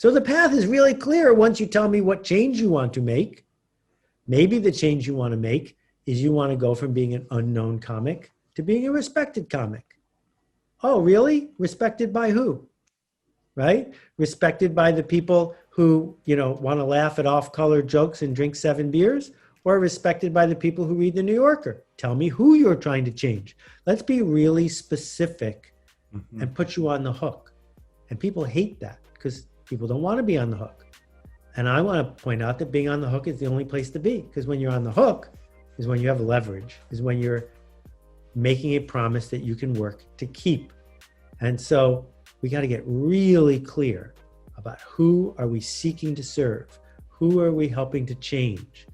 So the path is really clear once you tell me what change you want to make. Maybe the change you want to make is you want to go from being an unknown comic to being a respected comic. Oh, really? Respected by who? Right? Respected by the people who, want to laugh at off-color jokes and drink 7 beers, or respected by the people who read the New Yorker? Tell me who you're trying to change. Let's be really specific and put you on the hook. And people hate that because people don't want to be on the hook. And I want to point out that being on the hook is the only place to be, because when you're on the hook is when you have leverage, is when you're making a promise that you can work to keep. And so we got to get really clear about who are we seeking to serve? Who are we helping to change?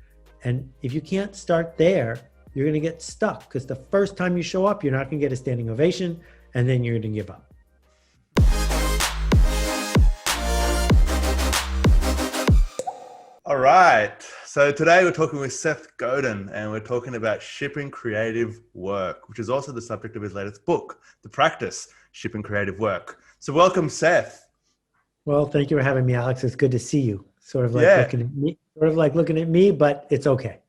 And if you can't start there, you're going to get stuck, because the first time you show up, you're not going to get a standing ovation, and then you're going to give up. All right. So today we're talking with Seth Godin, and we're talking about shipping creative work, which is also the subject of his latest book, The Practice, Shipping Creative Work. So welcome, Seth. Well, thank you for having me, Alex. It's good to see you. Sort of like looking at me, but it's okay.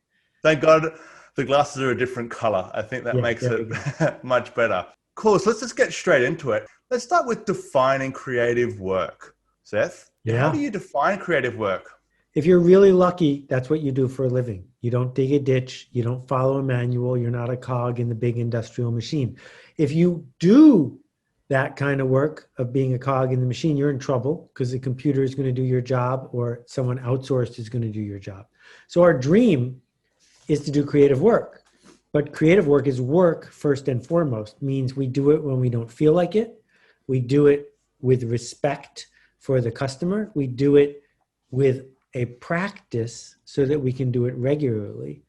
Thank God the glasses are a different color. I think that makes it much better. Cool. So let's just get straight into it. Let's start with defining creative work. Seth, how do you define creative work? If you're really lucky, that's what you do for a living. You don't dig a ditch. You don't follow a manual. You're not a cog in the big industrial machine. If you do that kind of work of being a cog in the machine, you're in trouble, because the computer is going to do your job, or someone outsourced is going to do your job. So our dream is to do creative work. But creative work is work first and foremost. Means we do it when we don't feel like it. We do it with respect for the customer. We do it with a practice so that we can do it regularly.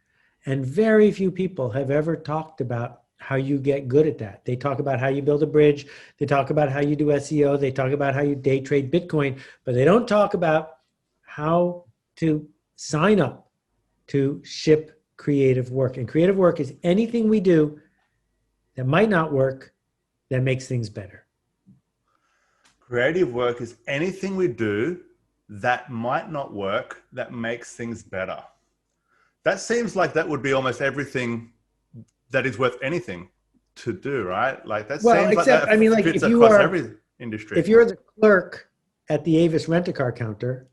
And very few people have ever talked about how you get good at that. They talk about how you build a bridge. They talk about how you do SEO. They talk about how you day trade Bitcoin, but they don't talk about how to sign up to ship creative work. And creative work is anything we do that might not work, that makes things better. Creative work is anything we do that might not work, that makes things better. That seems like that would be almost everything that is worth anything to do, right? Like that seems like that fits across every industry. If you're the clerk at the Avis rent-a-car counter,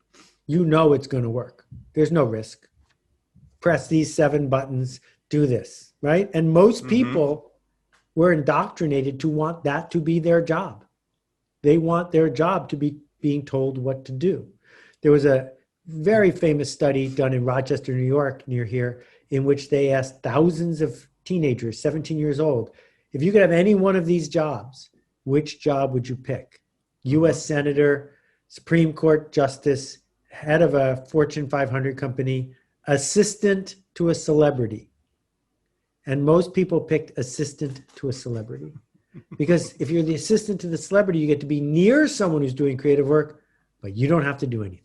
you know it's going to work. There's no risk. Press these 7 buttons, do this, right? And most people were indoctrinated to want that to be their job. They want their job to be being told what to do. There was a very famous study done in Rochester, New York, near here, in which they asked thousands of teenagers, 17 years old, if you could have any one of these jobs, which job would you pick? U.S. Senator, Supreme Court Justice, head of a Fortune 500 company, assistant to a celebrity. And most people picked assistant to a celebrity. Because if you're the assistant to the celebrity, you get to be near someone who's doing creative work, but you don't have to do anything.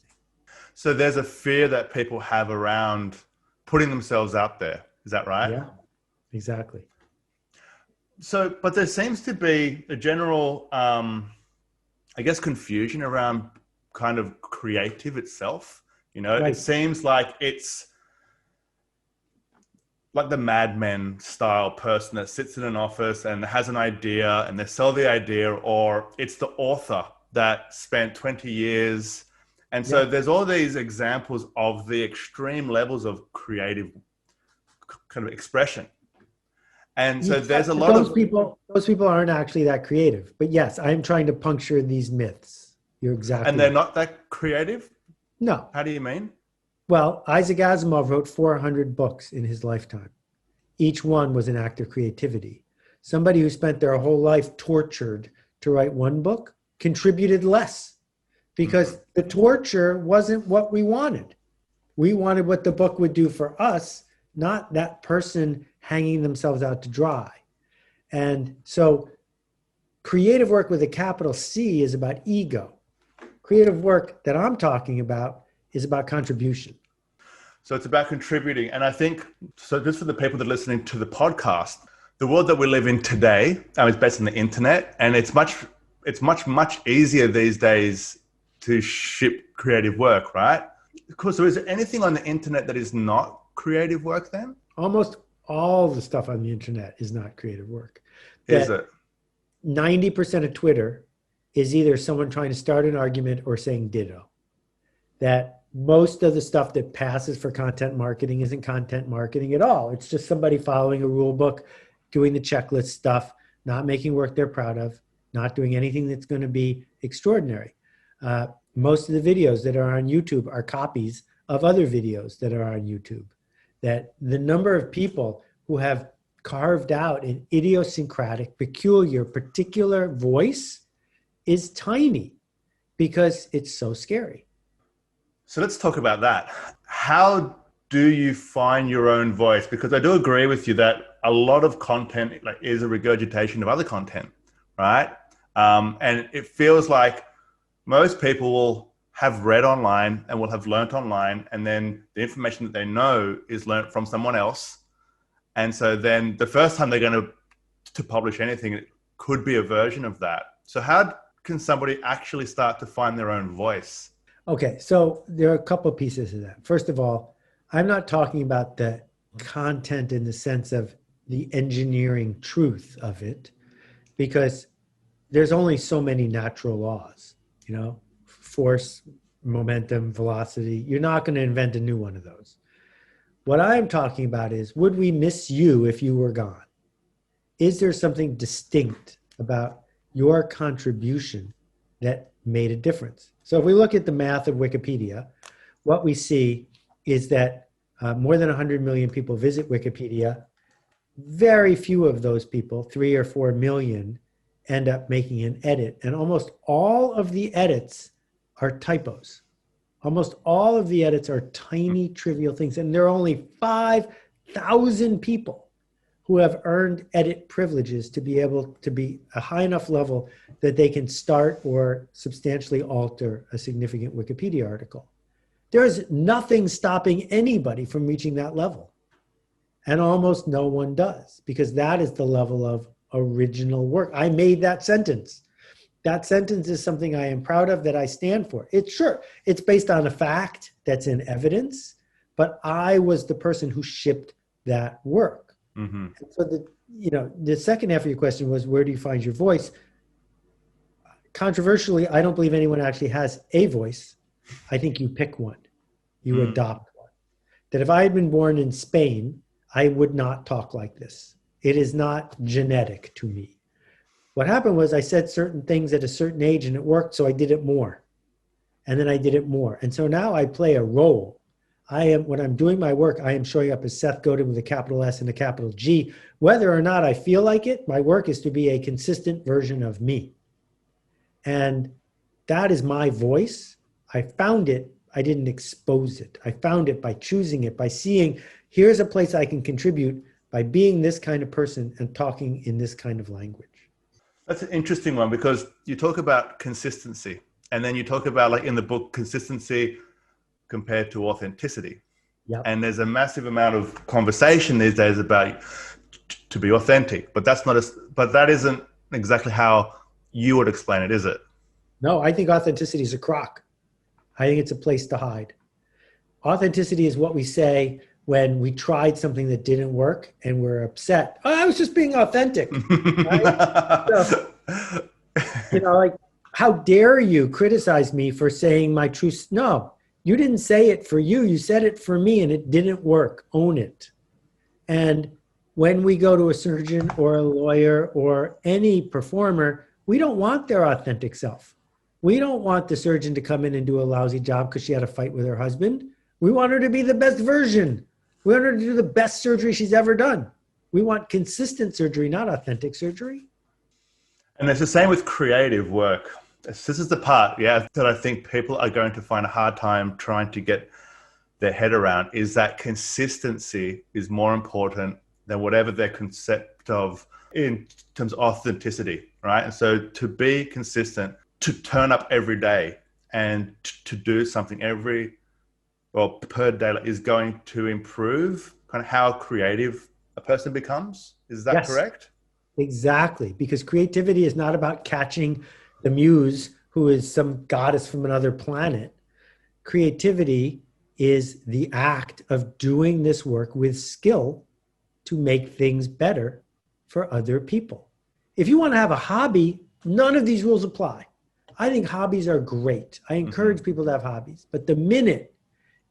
So there's a fear that people have around putting themselves out there. Is that right? Yeah, exactly. So, but there seems to be a general, confusion around kind of creative itself. Right. It seems like it's like the Mad Men style person that sits in an office and has an idea and they sell the idea, or it's the author that spent 20 years. And so there's all these examples of the extreme levels of creative kind of expression. And so there's a lot of those people aren't actually that creative. But yes, I'm trying to puncture these myths. You're exactly And they're not that creative? No. How do you mean? Well, Isaac Asimov wrote 400 books in his lifetime. Each one was an act of creativity. Somebody who spent their whole life tortured to write one book contributed less, because the torture wasn't what we wanted. We wanted what the book would do for us, not that person hanging themselves out to dry. And so creative work with a capital C is about ego. Creative work that I'm talking about is about contribution. So it's about contributing. And I think, so just for the people that are listening to the podcast, the world that we live in today is based on the internet, and it's much easier these days to ship creative work, right? Cool. So is there anything on the internet that is not creative work then? Almost all the stuff on the internet is not creative work. Is it? 90% of Twitter is either someone trying to start an argument or saying ditto. That most of the stuff that passes for content marketing isn't content marketing at all. It's just somebody following a rule book, doing the checklist stuff, not making work they're proud of, not doing anything that's going to be extraordinary. Most of the videos that are on YouTube are copies of other videos that are on YouTube. That the number of people who have carved out an idiosyncratic, peculiar, particular voice is tiny because it's so scary. So let's talk about that. How do you find your own voice? Because I do agree with you that a lot of content is a regurgitation of other content, right? And it feels like most people will have read online and will have learnt online, and then the information that they know is learnt from someone else. And so then the first time they're going to publish anything, it could be a version of that. So how can somebody actually start to find their own voice? Okay, so there are a couple of pieces of that. First of all, I'm not talking about the content in the sense of the engineering truth of it, because there's only so many natural laws, force, momentum, velocity. You're not going to invent a new one of those. What I'm talking about is, would we miss you if you were gone? Is there something distinct about your contribution that made a difference? So if we look at the math of Wikipedia, what we see is that more than 100 million people visit Wikipedia. Very few of those people, 3 or 4 million, end up making an edit. And almost all of the edits are typos. Almost all of the edits are tiny, trivial things. And there are only 5,000 people who have earned edit privileges to be able to be a high enough level that they can start or substantially alter a significant Wikipedia article. There is nothing stopping anybody from reaching that level. And almost no one does, because that is the level of original work. I made that sentence. That sentence is something I am proud of, that I stand for. It's based on a fact that's in evidence, but I was the person who shipped that work. Mm-hmm. And so the second half of your question was, where do you find your voice? Controversially, I don't believe anyone actually has a voice. I think you pick one. You adopt one. That if I had been born in Spain, I would not talk like this. It is not genetic to me. What happened was I said certain things at a certain age and it worked, so I did it more. And then I did it more. And so now I play a role. When I'm doing my work, I am showing up as Seth Godin with a capital S and a capital G. Whether or not I feel like it, my work is to be a consistent version of me. And that is my voice. I found it. I didn't expose it. I found it by choosing it, by seeing, here's a place I can contribute by being this kind of person and talking in this kind of language. That's an interesting one, because you talk about consistency, and then you talk about, like in the book, consistency compared to authenticity. Yep. And there's a massive amount of conversation these days about to be authentic, but that isn't exactly how you would explain it, is it? No, I think authenticity is a crock. I think it's a place to hide. Authenticity is what we say when we tried something that didn't work and we're upset. Oh, I was just being authentic. Right? So, like, how dare you criticize me for saying my truth? No, you didn't say it for you. You said it for me, and it didn't work. Own it. And when we go to a surgeon or a lawyer or any performer, we don't want their authentic self. We don't want the surgeon to come in and do a lousy job because she had a fight with her husband. We want her to be the best version. We want her to do the best surgery she's ever done. We want consistent surgery, not authentic surgery. And it's the same with creative work. This is the part, that I think people are going to find a hard time trying to get their head around, is that consistency is more important than whatever their concept of in terms of authenticity, right? And so to be consistent, to turn up every day and to do something per day is going to improve kind of how creative a person becomes. Is that correct? Exactly. Because creativity is not about catching the muse who is some goddess from another planet. Creativity is the act of doing this work with skill to make things better for other people. If you want to have a hobby, none of these rules apply. I think hobbies are great. I encourage people to have hobbies. But the minute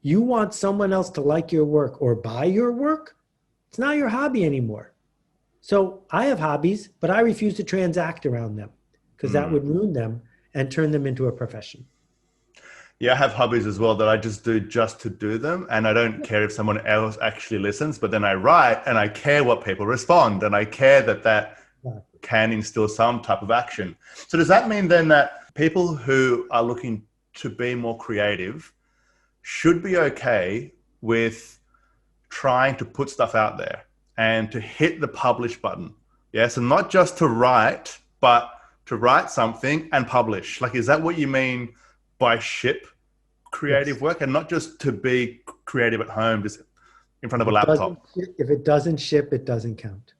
you want someone else to like your work or buy your work, it's not your hobby anymore. So I have hobbies, but I refuse to transact around them because that would ruin them and turn them into a profession. Yeah, I have hobbies as well that I just do just to do them. And I don't care if someone else actually listens, but then I write and I care what people respond. And I care that can instill some type of action. So does that mean then that people who are looking to be more creative should be okay with trying to put stuff out there and to hit the publish button? Yeah, so not just to write, but to write something and publish. Like, is that what you mean by ship creative work, and not just to be creative at home, just in front of a laptop? If it doesn't ship, it doesn't count.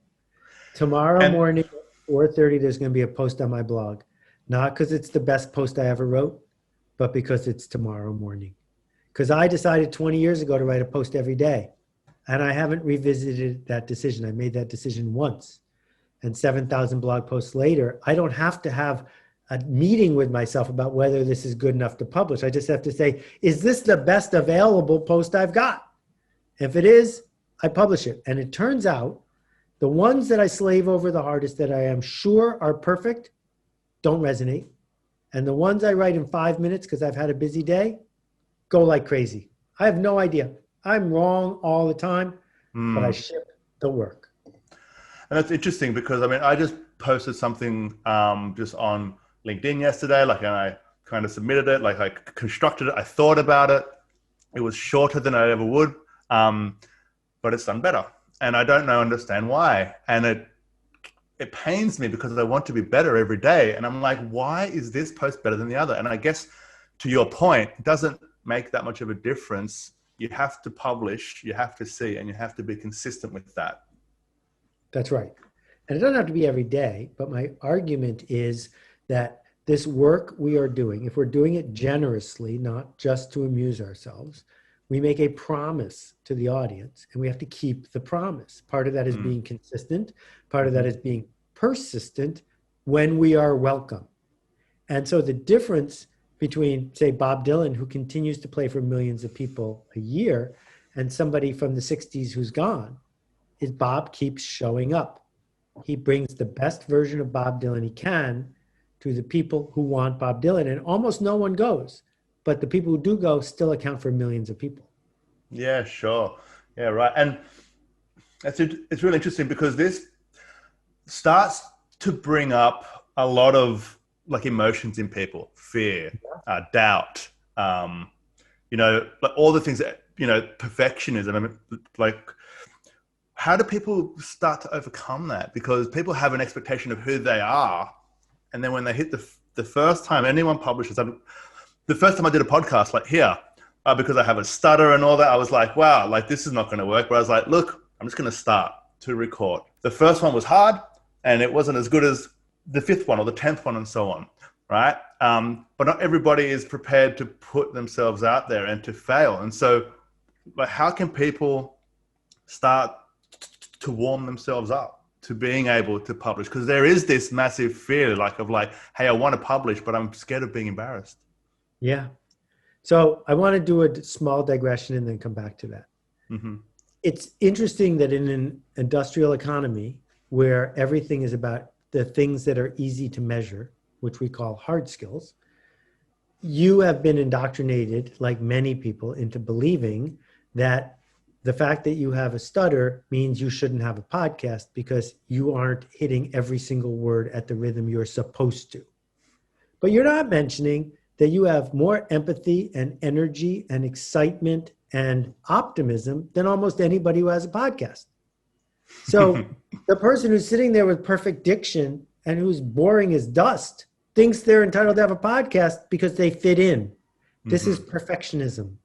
Tomorrow morning at 4:30, there's going to be a post on my blog. Not because it's the best post I ever wrote, but because it's tomorrow morning. Because I decided 20 years ago to write a post every day. And I haven't revisited that decision. I made that decision once. And 7,000 blog posts later, I don't have to have a meeting with myself about whether this is good enough to publish. I just have to say, is this the best available post I've got? If it is, I publish it. And it turns out the ones that I slave over the hardest that I am sure are perfect don't resonate. And the ones I write in 5 minutes because I've had a busy day go like crazy. I have no idea. I'm wrong all the time, but I ship the work. And that's interesting because, I mean, I just posted something just on LinkedIn yesterday, and I kind of submitted it, I constructed it, I thought about it. It was shorter than I ever would, but it's done better. And I don't understand why. And it pains me because I want to be better every day. And I'm like, why is this post better than the other? And I guess to your point, it doesn't make that much of a difference. You have to publish, you have to see, and you have to be consistent with that. That's right. And it doesn't have to be every day, but my argument is that this work we are doing, if we're doing it generously, not just to amuse ourselves, we make a promise to the audience and we have to keep the promise. Part of that is being consistent. Part of that is being persistent when we are welcome. And so the difference between, say, Bob Dylan, who continues to play for millions of people a year, and somebody from the 60s who's gone, is Bob keeps showing up. He brings the best version of Bob Dylan he can to the people who want Bob Dylan, and almost no one goes. But the people who do go still account for millions of people. Yeah, sure. Yeah, right. And it's really interesting because this starts to bring up a lot of emotions in people: fear, doubt, all the things that, perfectionism. I mean, how do people start to overcome that? Because people have an expectation of who they are. And then when they hit the first time anyone publishes, the first time I did a podcast because I have a stutter and all that, I was like, wow, this is not going to work. But I was like, look, I'm just going to start to record. The first one was hard and it wasn't as good as the 5th one or the 10th one and so on, right? But not everybody is prepared to put themselves out there and to fail. And so how can people start to warm themselves up to being able to publish? Because there is this massive fear hey, I want to publish, but I'm scared of being embarrassed. Yeah. So I want to do a small digression and then come back to that. Mm-hmm. It's interesting that in an industrial economy where everything is about the things that are easy to measure, which we call hard skills, you have been indoctrinated, like many people, into believing that the fact that you have a stutter means you shouldn't have a podcast because you aren't hitting every single word at the rhythm you're supposed to. But you're not mentioning that you have more empathy and energy and excitement and optimism than almost anybody who has a podcast. So the person who's sitting there with perfect diction and who's boring as dust thinks they're entitled to have a podcast because they fit in. This is perfectionism.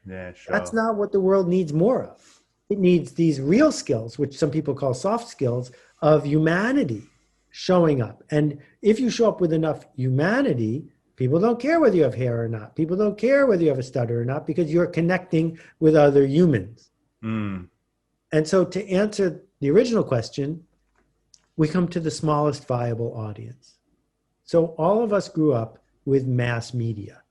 Yeah, sure. That's not what the world needs more of. It needs these real skills, which some people call soft skills, of humanity showing up. And if you show up with enough humanity, People don't care whether you have hair or not. People don't care whether you have a stutter or not because you're connecting with other humans. Mm. And so to answer the original question, we come to the smallest viable audience. So all of us grew up with mass media.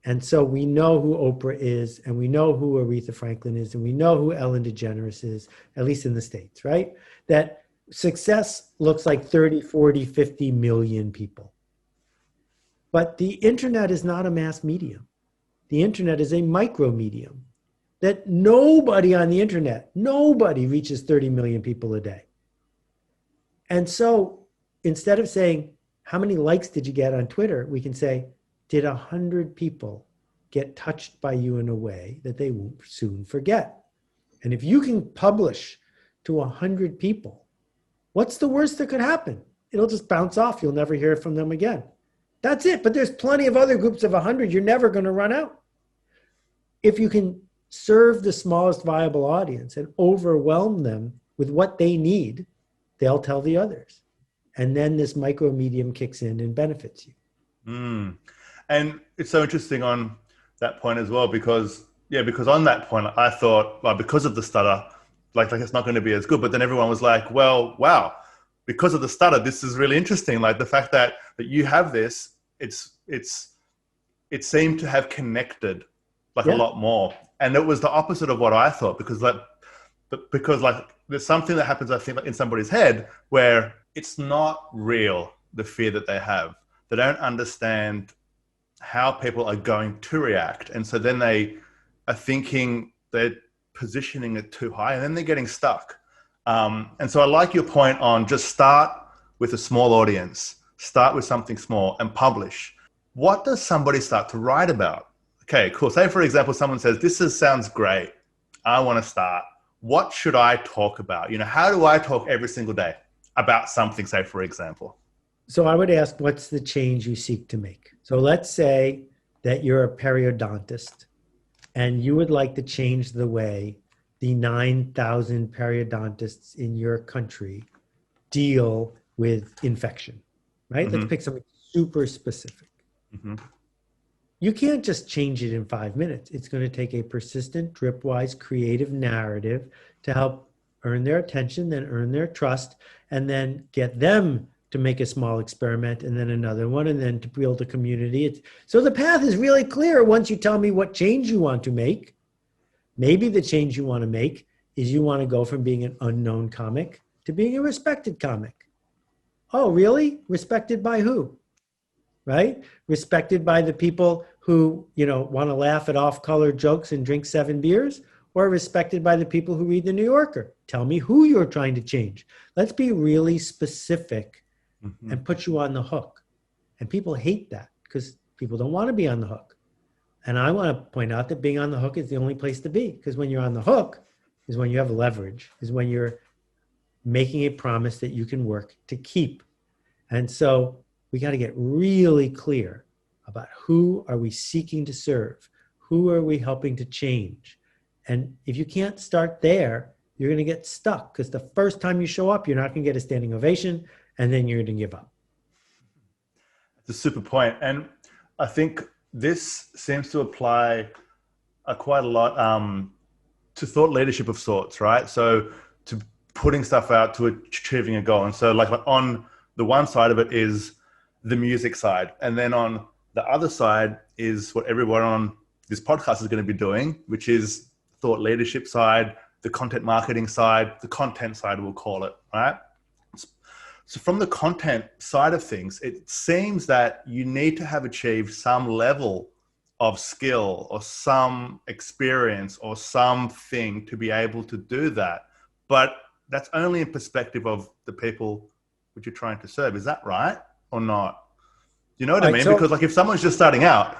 And so we know who Oprah is, and we know who Aretha Franklin is, and we know who Ellen DeGeneres is, at least in the States, right? That success looks like 30, 40, 50 million people. But the internet is not a mass medium. The internet is a micro medium that nobody on the internet, nobody reaches 30 million people a day. And so instead of saying, how many likes did you get on Twitter? We can say, did 100 people get touched by you in a way that they won't soon forget? And if you can publish to 100 people, what's the worst that could happen? It'll just bounce off. You'll never hear from them again. That's it. But there's plenty of other groups of 100. You're never going to run out. If you can serve the smallest viable audience and overwhelm them with what they need, they'll tell the others. And then this micro medium kicks in and benefits you. Mm. And it's so interesting on that point as well, because on that point, I thought, well, because of the stutter, like it's not going to be as good. But then everyone was like, well, wow, because of the stutter, this is really interesting. Like the fact that you have this, it seemed to have connected like a lot more. And it was the opposite of what I thought, because there's something that happens, I think, in somebody's head where it's not real, the fear that they have. They don't understand how people are going to react. And so then they are thinking they're positioning it too high, and then they're getting stuck. And so I like your point on just start with a small audience, start with something small and publish. What does somebody start to write about? Okay, cool. Say, for example, someone says, sounds great. I want to start. What should I talk about? How do I talk every single day about something, say, for example? So I would ask, what's the change you seek to make? So let's say that you're a periodontist and you would like to change the way the 9,000 periodontists in your country deal with infection, right? Mm-hmm. Let's pick something super specific. Mm-hmm. You can't just change it in 5 minutes. It's going to take a persistent, dripwise, creative narrative to help earn their attention, then earn their trust, and then get them to make a small experiment, and then another one, and then to build a community. So the path is really clear once you tell me what change you want to make. Maybe the change you want to make is you want to go from being an unknown comic to being a respected comic. Oh, really? Respected by who? Right? Respected by the people who, want to laugh at off-color jokes and drink 7 beers, or respected by the people who read The New Yorker? Tell me who you're trying to change. Let's be really specific. Mm-hmm. And put you on the hook. And people hate that because people don't want to be on the hook. And I want to point out that being on the hook is the only place to be, because when you're on the hook is when you have leverage, is when you're making a promise that you can work to keep. And so we got to get really clear about who are we seeking to serve? Who are we helping to change? And if you can't start there, you're going to get stuck, because the first time you show up, you're not going to get a standing ovation. And then you're going to give up. It's a super point. And I think this seems to apply quite a lot to thought leadership of sorts, right? So to putting stuff out, to achieving a goal. And so like on the one side of it is the music side. And then on the other side is what everyone on this podcast is going to be doing, which is thought leadership side, the content marketing side, the content side, we'll call it, right? So from the content side of things, it seems that you need to have achieved some level of skill or some experience or something to be able to do that. But that's only in perspective of the people which you're trying to serve. Is that right or not? You know what I mean? Because like if someone's just starting out,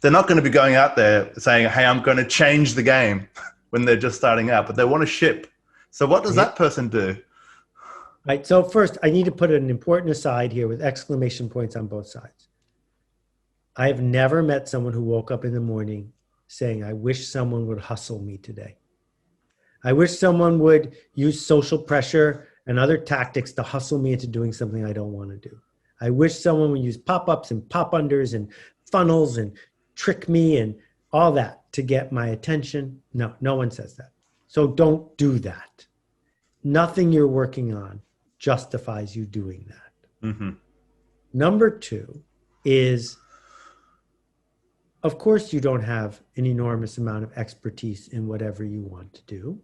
they're not going to be going out there saying, hey, I'm going to change the game when they're just starting out, but they want to ship. So what does that person do? Right. So first, I need to put an important aside here with exclamation points on both sides. I have never met someone who woke up in the morning saying, I wish someone would hustle me today. I wish someone would use social pressure and other tactics to hustle me into doing something I don't want to do. I wish someone would use pop-ups and pop-unders and funnels and trick me and all that to get my attention. No, no one says that. So don't do that. Nothing you're working on justifies you doing that. Mm-hmm. Number two is, of course, you don't have an enormous amount of expertise in whatever you want to do.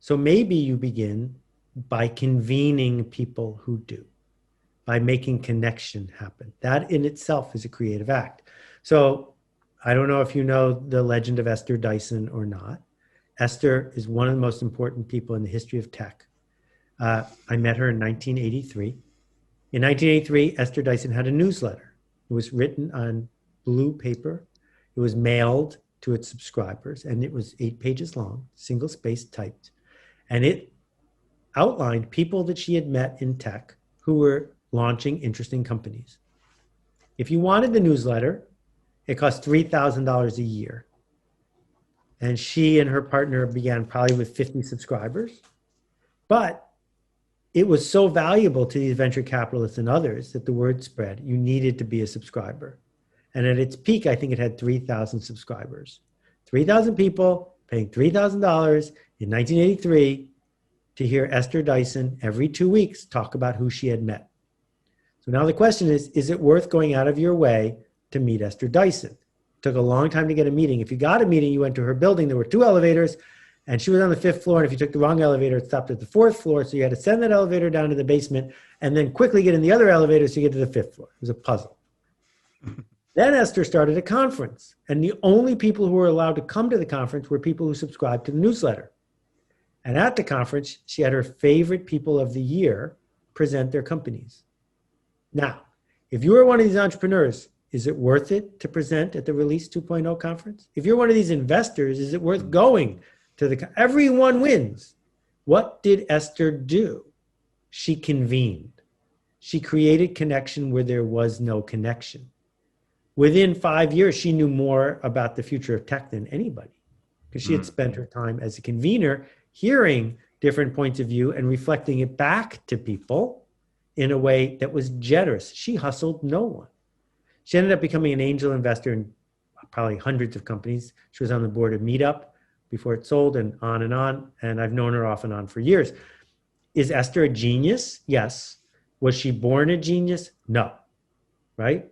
So maybe you begin by convening people who do, by making connection happen. That in itself is a creative act. So I don't know if you know the legend of Esther Dyson or not. Esther is one of the most important people in the history of tech. I met her in 1983. In 1983, Esther Dyson had a newsletter. It was written on blue paper. It was mailed to its subscribers, and it was 8 pages long, single-spaced typed. And it outlined people that she had met in tech who were launching interesting companies. If you wanted the newsletter, it cost $3,000 a year. And she and her partner began probably with 50 subscribers. But it was so valuable to these venture capitalists and others that the word spread. You needed to be a subscriber. And at its peak, I think it had 3,000 subscribers. 3,000 people paying $3,000 in 1983 to hear Esther Dyson every 2 weeks talk about who she had met. So now the question is it worth going out of your way to meet Esther Dyson? It took a long time to get a meeting. If you got a meeting, you went to her building. There were 2 elevators, and she was on the 5th floor. And if you took the wrong elevator, it stopped at the 4th floor. So you had to send that elevator down to the basement and then quickly get in the other elevator so you get to the 5th floor. It was a puzzle. Then Esther started a conference, and the only people who were allowed to come to the conference were people who subscribed to the newsletter. And at the conference, she had her favorite people of the year present their companies. Now, if you are one of these entrepreneurs, is it worth it to present at the Release 2.0 conference? If you're one of these investors, is it worth going to everyone wins? What did Esther do? She convened. She created connection where there was no connection. Within 5 years, she knew more about the future of tech than anybody because she had spent her time as a convener hearing different points of view and reflecting it back to people in a way that was generous. She hustled no one. She ended up becoming an angel investor in probably hundreds of companies. She was on the board of Meetup before it sold and on. And I've known her off and on for years. Is Esther a genius? Yes. Was she born a genius? No. Right?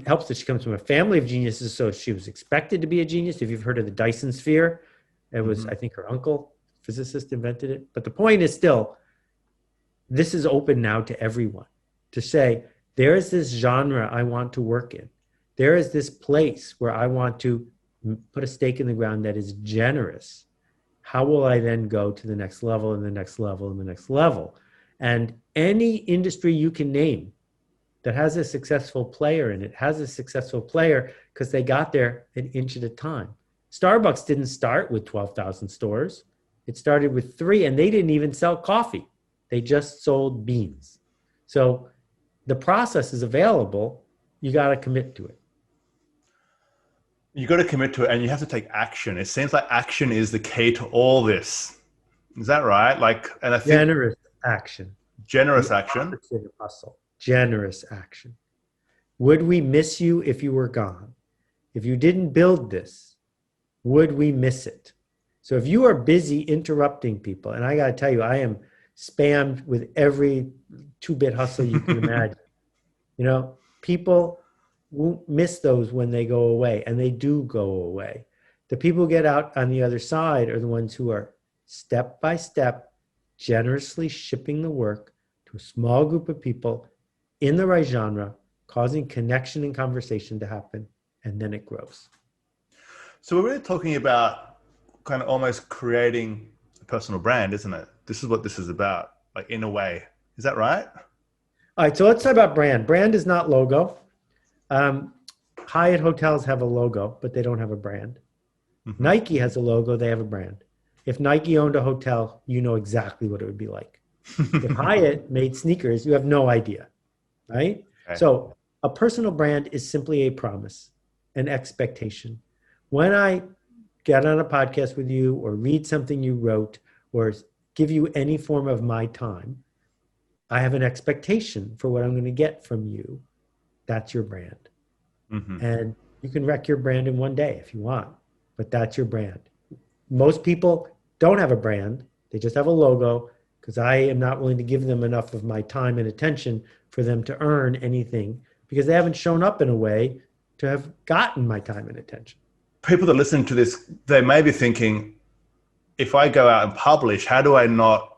Helps that she comes from a family of geniuses, so she was expected to be a genius. If you've heard of the Dyson sphere, it was, I think, her uncle, physicist, invented it. But the point is still, this is open now to everyone to say, there is this genre I want to work in. There is this place where I want to put a stake in the ground that is generous. How will I then go to the next level and the next level and the next level? And any industry you can name that has a successful player in it has a successful player because they got there an inch at a time. Starbucks didn't start with 12,000 stores. It started with 3, and they didn't even sell coffee. They just sold beans. So the process is available. You got to commit to it. You got to commit to it, and you have to take action. It seems like action is the key to all this. Is that right? And I think generous action. Generous action. Hustle. Generous action. Would we miss you if you were gone? If you didn't build this, would we miss it? So if you are busy interrupting people, and I got to tell you, I am spammed with every 2-bit hustle you can imagine. People won't miss those when they go away, and they do go away. The people who get out on the other side are the ones who are step by step, generously shipping the work to a small group of people in the right genre, causing connection and conversation to happen, and then it grows. So we're really talking about kind of almost creating a personal brand, isn't it? This is what this is about, like in a way. Is that right? All right, so let's talk about brand. Brand is not logo. Hyatt hotels have a logo, but they don't have a brand. Mm-hmm. Nike has a logo, they have a brand. If Nike owned a hotel, you know exactly what it would be like. If Hyatt made sneakers, you have no idea. Right? Okay. So a personal brand is simply a promise, an expectation. When I get on a podcast with you or read something you wrote or give you any form of my time, I have an expectation for what I'm going to get from you. That's your brand. Mm-hmm. And you can wreck your brand in one day if you want, but that's your brand. Most people don't have a brand. They just have a logo, because I am not willing to give them enough of my time and attention for them to earn anything, because they haven't shown up in a way to have gotten my time and attention. People that listen to this, they may be thinking, if I go out and publish, how do I not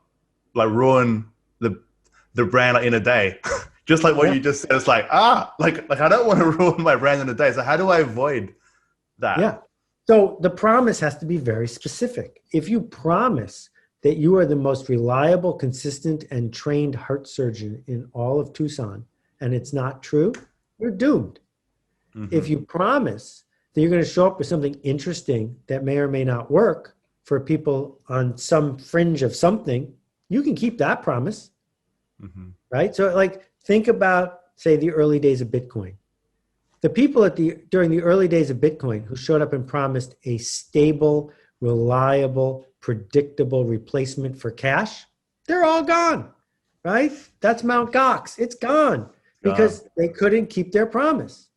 like ruin the brand in a day? Just like what you just said, it's like I don't want to ruin my brand in a day. So how do I avoid that? Yeah. So the promise has to be very specific. If you promise that you are the most reliable, consistent, and trained heart surgeon in all of Tucson, and it's not true, you're doomed. Mm-hmm. If you promise that you're going to show up with something interesting that may or may not work for people on some fringe of something, you can keep that promise, mm-hmm. right? So like, think about, say, the early days of Bitcoin. The people during the early days of Bitcoin who showed up and promised a stable, reliable, predictable replacement for cash, they're all gone, right? That's Mount Gox. It's gone because they couldn't keep their promise.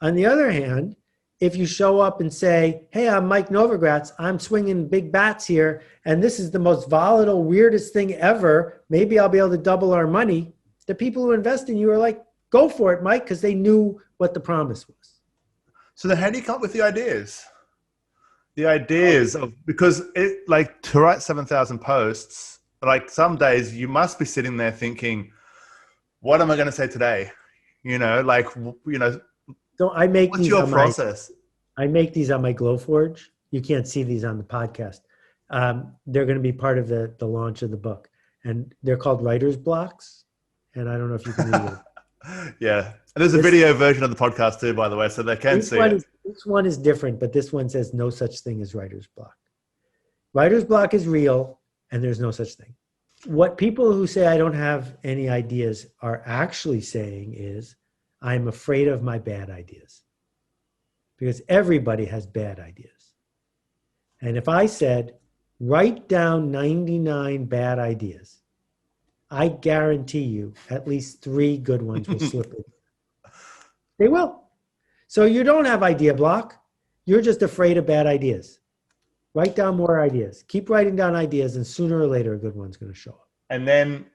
On the other hand, if you show up and say, hey, I'm Mike Novogratz, I'm swinging big bats here, and this is the most volatile, weirdest thing ever, maybe I'll be able to double our money, the people who invest in you are like, go for it, Mike, because they knew what the promise was. So then how do you come up with the ideas? The ideas of, because it, like, to write 7,000 posts, like some days you must be sitting there thinking, what am I going to say today? So I make what's these your process? I make these on my Glowforge. You can't see these on the podcast. They're going to be part of the launch of the book, and they're called writer's blocks. And I don't know if you can read it. Yeah. And there's a video version of the podcast too, by the way, so they can see it. Each one is different, but this one says no such thing as writer's block. Writer's block is real, and there's no such thing. What people who say I don't have any ideas are actually saying is, I'm afraid of my bad ideas. Because everybody has bad ideas. And if I said, write down 99 bad ideas, I guarantee you at least 3 good ones will slip in. They will. So you don't have idea block. You're just afraid of bad ideas. Write down more ideas. Keep writing down ideas, and sooner or later a good one's going to show up. And then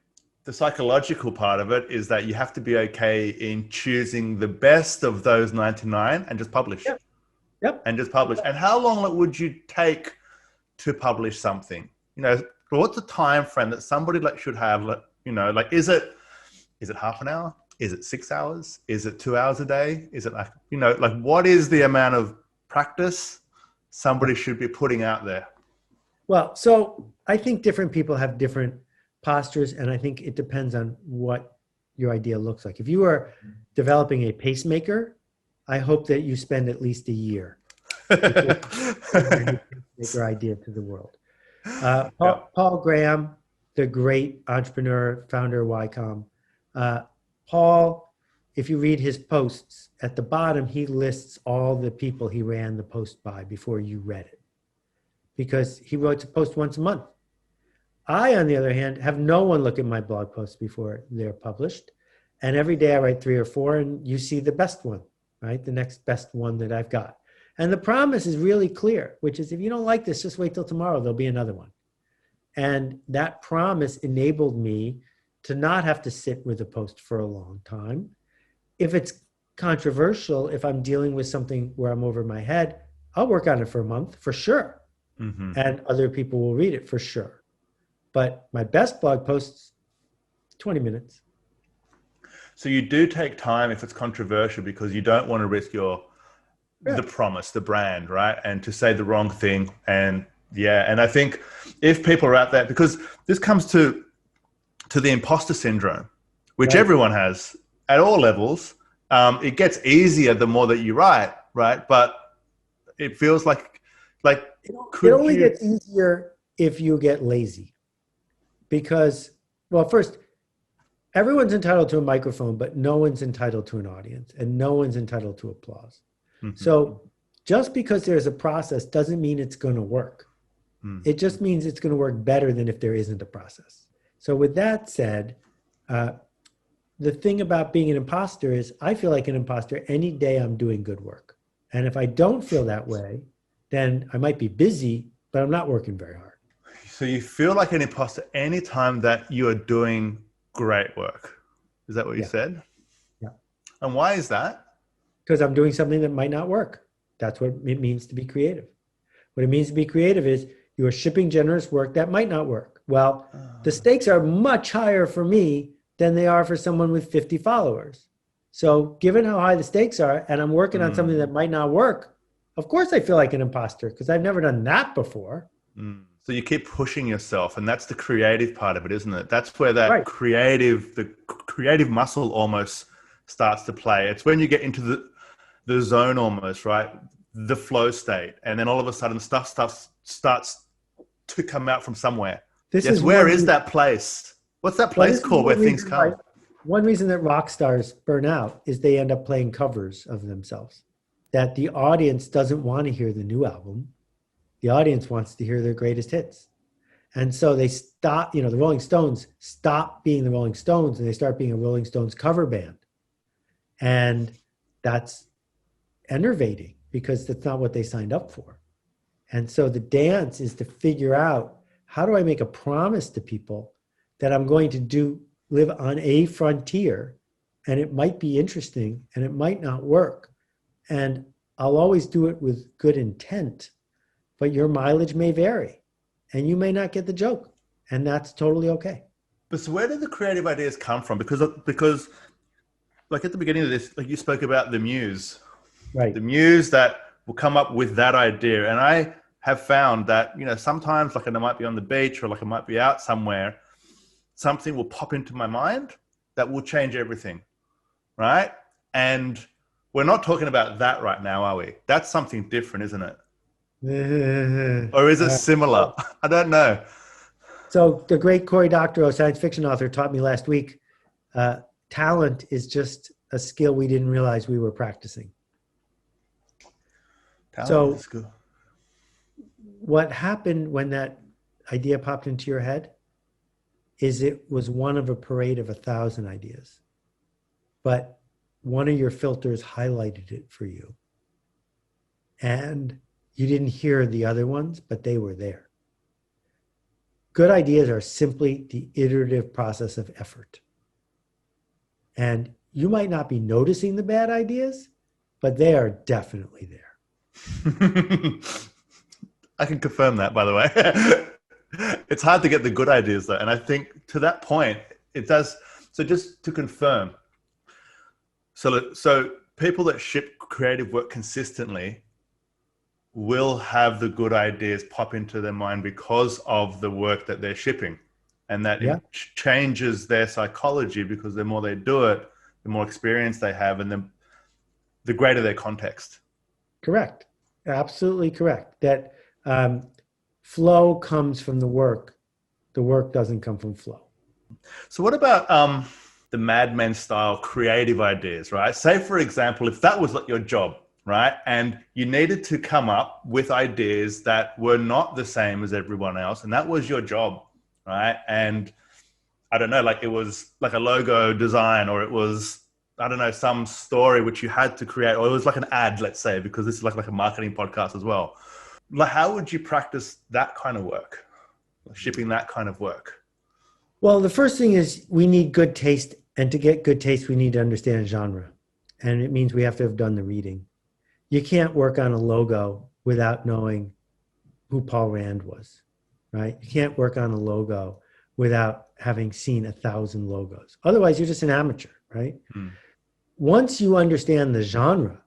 the psychological part of it is that you have to be okay in choosing the best of those 99 and just publish. Yep. And just publish. And how long would you take to publish something? What's the time frame that somebody should have? Is it half an hour? Is it 6 hours? Is it 2 hours a day? Is it what is the amount of practice somebody should be putting out there? Well, so I think different people have different postures, and I think it depends on what your idea looks like. If you are developing a pacemaker, I hope that you spend at least a year to make your idea to the world. Paul Graham, the great entrepreneur, founder of YCOM. Paul, if you read his posts, at the bottom, he lists all the people he ran the post by before you read it, because he wrote a post once a month. I, on the other hand, have no one look at my blog posts before they're published. And every day I write 3 or 4, and you see the best one, right? The next best one that I've got. And the promise is really clear, which is if you don't like this, just wait till tomorrow. There'll be another one. And that promise enabled me to not have to sit with a post for a long time. If it's controversial, if I'm dealing with something where I'm over my head, I'll work on it for a month for sure. Mm-hmm. And other people will read it for sure. But my best blog posts, 20 minutes. So you do take time if it's controversial, because you don't want to risk the promise, the brand, right? And to say the wrong thing. And I think if people are out there, because this comes to the imposter syndrome, which everyone has at all levels. It gets easier the more that you write, right? But it feels like it only gets easier if you get lazy. Because, well, first, everyone's entitled to a microphone, but no one's entitled to an audience, and no one's entitled to applause. Mm-hmm. So just because there's a process doesn't mean it's going to work. Mm-hmm. It just means it's going to work better than if there isn't a process. So with that said, Uh, the thing about being an imposter is I feel like an imposter any day I'm doing good work. And if I don't feel that way, then I might be busy, but I'm not working very hard. So you feel like an imposter anytime that you are doing great work. Is that what you Yeah. said? Yeah. And why is that? Because I'm doing something that might not work. That's what it means to be creative. What it means to be creative is you are shipping generous work that might not work. Well, the stakes are much higher for me than they are for someone with 50 followers. So given how high the stakes are, and I'm working on something that might not work, of course I feel like an imposter because I've never done that before. So you keep pushing yourself, and that's the creative part of it, isn't it? That's where that Right. the creative muscle almost starts to play. It's when you get into the zone almost, right? The flow state. And then all of a sudden stuff starts to come out from somewhere. Where is that place? What's that place called where things come? One reason that rock stars burn out is they end up playing covers of themselves. That the audience doesn't want to hear the new album. The audience wants to hear their greatest hits. And so they stop, the Rolling Stones stop being the Rolling Stones and they start being a Rolling Stones cover band. And that's enervating because that's not what they signed up for. And so the dance is to figure out, how do I make a promise to people that I'm going to live on a frontier, and it might be interesting and it might not work. And I'll always do it with good intent, but your mileage may vary and you may not get the joke, and that's totally okay. But so where do the creative ideas come from? Because like at the beginning of this, like you spoke about the muse. Right. The muse that will come up with that idea. And I have found that, sometimes like I might be on the beach or like I might be out somewhere, something will pop into my mind that will change everything. Right. And we're not talking about that right now, are we? That's something different, isn't it? Or is it similar? I don't know. So the great Cory Doctorow, science fiction author, taught me last week, talent is just a skill we didn't realize we were practicing. Talent is good. What happened when that idea popped into your head is it was one of a parade of 1,000 ideas, but one of your filters highlighted it for you. And you didn't hear the other ones, but they were there. Good ideas are simply the iterative process of effort. And you might not be noticing the bad ideas, but they are definitely there. I can confirm that, by the way. It's hard to get the good ideas, though. And I think to that point, it does. So just to confirm, so people that ship creative work consistently will have the good ideas pop into their mind because of the work that they're shipping. And that it changes their psychology, because the more they do it, the more experience they have, and the greater their context. Correct. Absolutely correct. That flow comes from the work. The work doesn't come from flow. So what about the Mad Men style creative ideas, right? Say, for example, if that was like your job, right? And you needed to come up with ideas that were not the same as everyone else. And that was your job, right? And I don't know, like it was like a logo design, or it was, I don't know, some story which you had to create, or it was like an ad, let's say, because this is like a marketing podcast as well. Like, how would you practice that kind of work, shipping that kind of work? Well, the first thing is we need good taste. And to get good taste, we need to understand genre. And it means we have to have done the reading. You can't work on a logo without knowing who Paul Rand was, right? You can't work on a logo without having seen 1,000 logos. Otherwise, you're just an amateur, right? Once you understand the genre,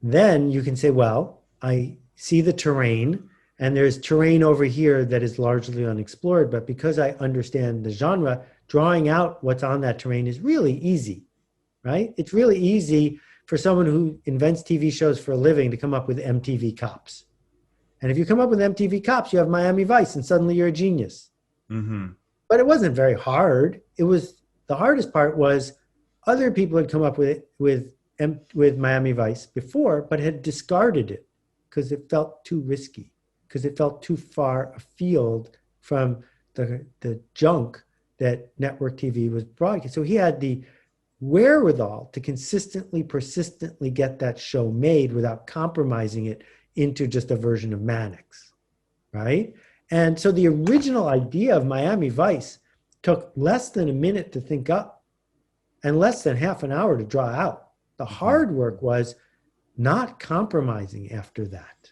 then you can say, well, I see the terrain, and there's terrain over here that is largely unexplored, but because I understand the genre, drawing out what's on that terrain is really easy, right? It's really easy for someone who invents TV shows for a living to come up with MTV Cops. And if you come up with MTV Cops, you have Miami Vice, and suddenly you're a genius. Mm-hmm. But it wasn't very hard. The hardest part was other people had come up with Miami Vice before, but had discarded it because it felt too risky, because it felt too far afield from the junk that network TV was broadcast. So he had the wherewithal to consistently, persistently get that show made without compromising it into just a version of Mannix, right? And so the original idea of Miami Vice took less than a minute to think up and less than half an hour to draw out. The hard work was not compromising after that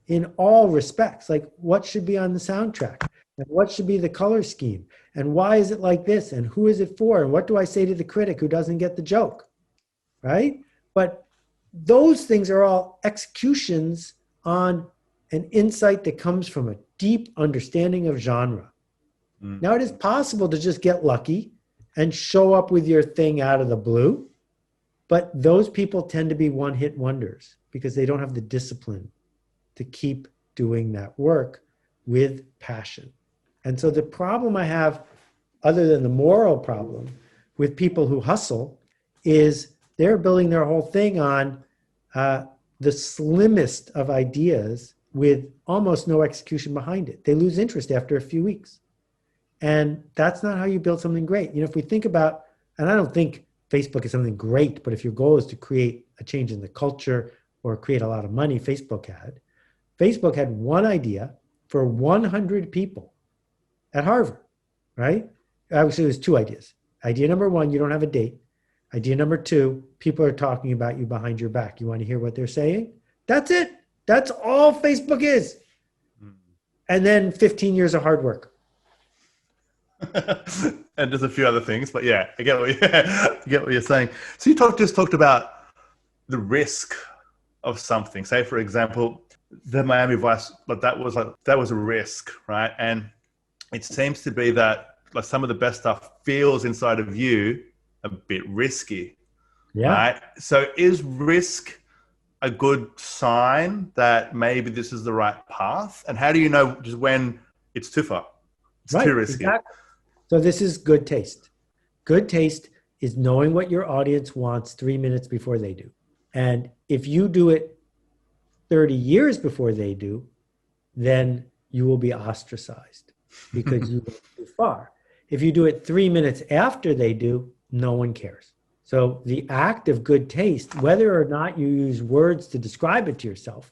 in all respects. Like, what should be on the soundtrack, and what should be the color scheme, and why is it like this, and who is it for, and what do I say to the critic who doesn't get the joke, right? But those things are all executions on an insight that comes from a deep understanding of genre. Now, it is possible to just get lucky and show up with your thing out of the blue, but those people tend to be one-hit wonders because they don't have the discipline to keep doing that work with passion. And so the problem I have, other than the moral problem, with people who hustle is they're building their whole thing on the slimmest of ideas with almost no execution behind it. They lose interest after a few weeks. And that's not how you build something great. You know, if we think about, and I don't think Facebook is something great, but if your goal is to create a change in the culture or create a lot of money, Facebook had one idea for 100 people at Harvard, right? Obviously, there's two ideas. Idea number one, you don't have a date. Idea number two, people are talking about you behind your back. You want to hear what they're saying? That's it. That's all Facebook is. And then 15 years of hard work. And there's a few other things, but yeah, I get what you're saying. So you just talked about the risk of something. Say, for example, the Miami Vice, but that was a risk, right? And it seems to be that like some of the best stuff feels inside of you a bit risky, right? So is risk a good sign that maybe this is the right path? And how do you know just when it's too far? It's too risky. Exactly. So this is good taste. Good taste is knowing what your audience wants 3 minutes before they do. And if you do it 30 years before they do, then you will be ostracized because you went too far. If you do it 3 minutes after they do, no one cares. So the act of good taste, whether or not you use words to describe it to yourself,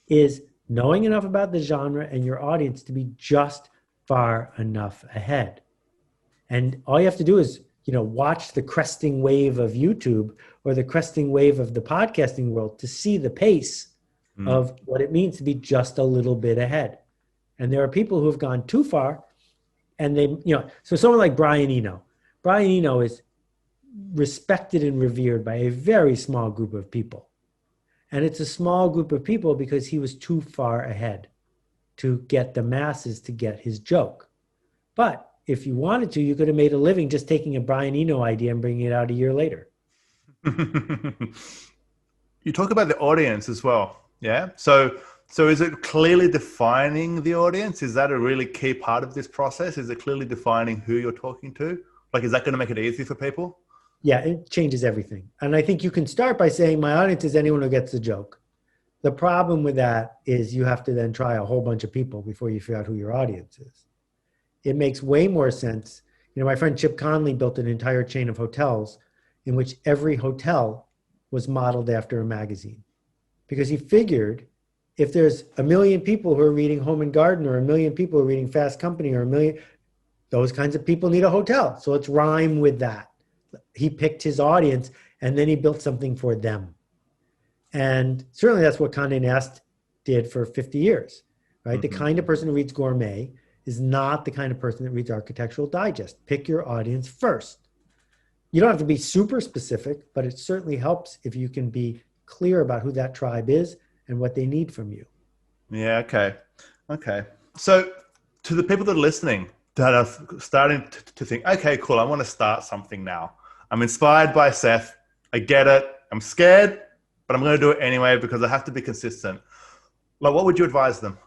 is knowing enough about the genre and your audience to be just far enough ahead. And all you have to do is, watch the cresting wave of YouTube or the cresting wave of the podcasting world to see the pace of what it means to be just a little bit ahead. And there are people who have gone too far, and so someone like Brian Eno. Brian Eno is respected and revered by a very small group of people. And it's a small group of people because he was too far ahead to get the masses to get his joke. But if you wanted to, you could have made a living just taking a Brian Eno idea and bringing it out a year later. You talk about the audience as well. Yeah. So is it clearly defining the audience? Is that a really key part of this process? Is it clearly defining who you're talking to? Like, is that going to make it easy for people? Yeah, it changes everything. And I think you can start by saying my audience is anyone who gets the joke. The problem with that is you have to then try a whole bunch of people before you figure out who your audience is. It makes way more sense. My friend Chip Conley built an entire chain of hotels in which every hotel was modeled after a magazine, because he figured if there's 1 million people who are reading Home and Garden, or 1 million people who are reading Fast Company, or 1 million, those kinds of people need a hotel. So let's rhyme with that. He picked his audience and then he built something for them. And certainly that's what Condé Nast did for 50 years, right? The kind of person who reads Gourmet is not the kind of person that reads Architectural Digest. Pick your audience first. You don't have to be super specific, but it certainly helps if you can be clear about who that tribe is and what they need from you. Yeah, okay. So to the people that are listening, that are starting to think, okay, cool, I want to start something now. I'm inspired by Seth. I get it. I'm scared, but I'm going to do it anyway because I have to be consistent. Like, what would you advise them?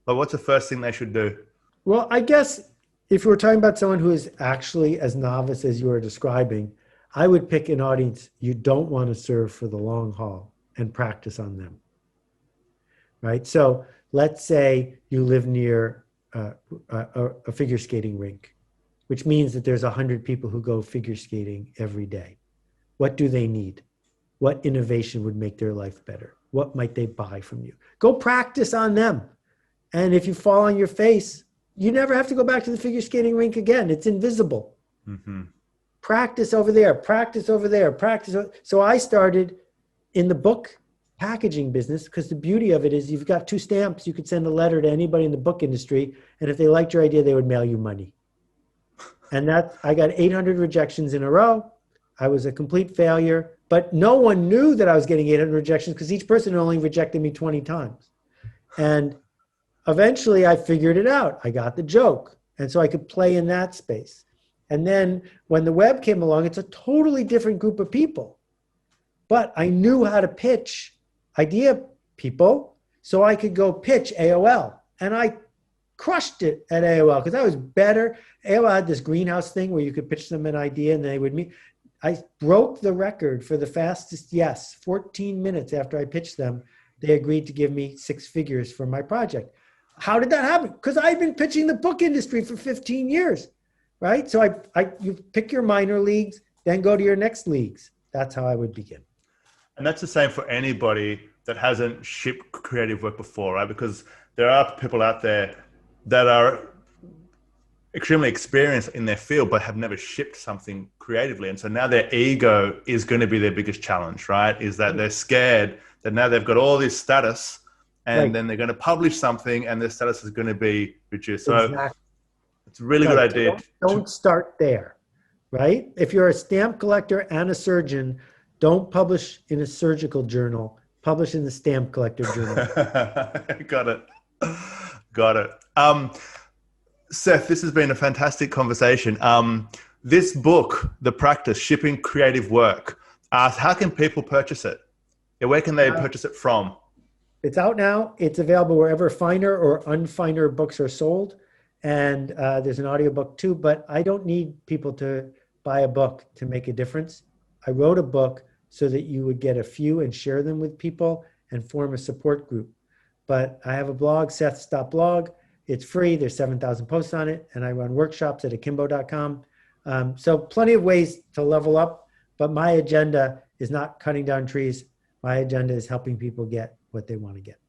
Like, what's the first thing they should do? Well, I guess if we're talking about someone who is actually as novice as you are describing, I would pick an audience you don't want to serve for the long haul and practice on them, right? So let's say you live near a figure skating rink, which means that there's 100 people who go figure skating every day. What do they need? What innovation would make their life better? What might they buy from you? Go practice on them. And if you fall on your face, you never have to go back to the figure skating rink again. It's invisible. Mm-hmm. Practice over there, practice over there, practice. So I started in the book packaging business because the beauty of it is you've got 2 stamps. You could send a letter to anybody in the book industry. And if they liked your idea, they would mail you money. And I got 800 rejections in a row. I was a complete failure, but no one knew that I was getting 800 rejections because each person only rejected me 20 times. And eventually I figured it out. I got the joke. And so I could play in that space. And then when the web came along, it's a totally different group of people. But I knew how to pitch idea people, so I could go pitch AOL. And I crushed it at AOL because I was better. AOL had this greenhouse thing where you could pitch them an idea and they would meet. I broke the record for the fastest yes. 14 minutes after I pitched them, they agreed to give me 6 figures for my project. How did that happen? Because I'd been pitching the book industry for 15 years, right? So you pick your minor leagues, then go to your next leagues. That's how I would begin. And that's the same for anybody that hasn't shipped creative work before, right? Because there are people out there that are extremely experienced in their field, but have never shipped something creatively. And so now their ego is going to be their biggest challenge, right? Is that they're scared that now they've got all this status and then they're going to publish something and their status is going to be reduced. So it's a really good idea. Don't start there, right? If you're a stamp collector and a surgeon, don't publish in a surgical journal, publish in the stamp collector journal. Got it. Seth, this has been a fantastic conversation. This book, The Practice, Shipping Creative Work, how can people purchase it? Where can they purchase it from? It's out now. It's available wherever finer or unfiner books are sold. And there's an audiobook too, but I don't need people to buy a book to make a difference. I wrote a book so that you would get a few and share them with people and form a support group. But I have a blog, Seth.blog. It's free. There's 7,000 posts on it. And I run workshops at akimbo.com. So plenty of ways to level up. But my agenda is not cutting down trees. My agenda is helping people get what they want to get.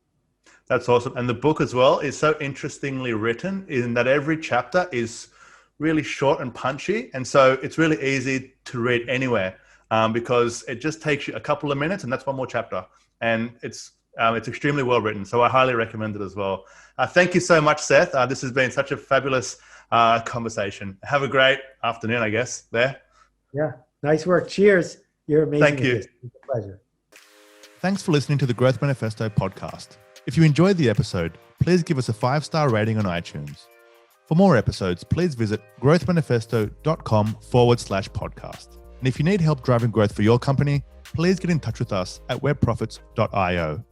That's awesome. And the book as well is so interestingly written in that every chapter is really short and punchy. And so it's really easy to read anywhere because it just takes you a couple of minutes and that's one more chapter. And it's extremely well written. So I highly recommend it as well. Thank you so much, Seth. This has been such a fabulous conversation. Have a great afternoon, I guess, there. Yeah. Nice work. Cheers. You're amazing. Thank you. It's a pleasure. Thanks for listening to the Growth Manifesto podcast. If you enjoyed the episode, please give us a 5-star rating on iTunes. For more episodes, please visit growthmanifesto.com/podcast. And if you need help driving growth for your company, please get in touch with us at webprofits.io.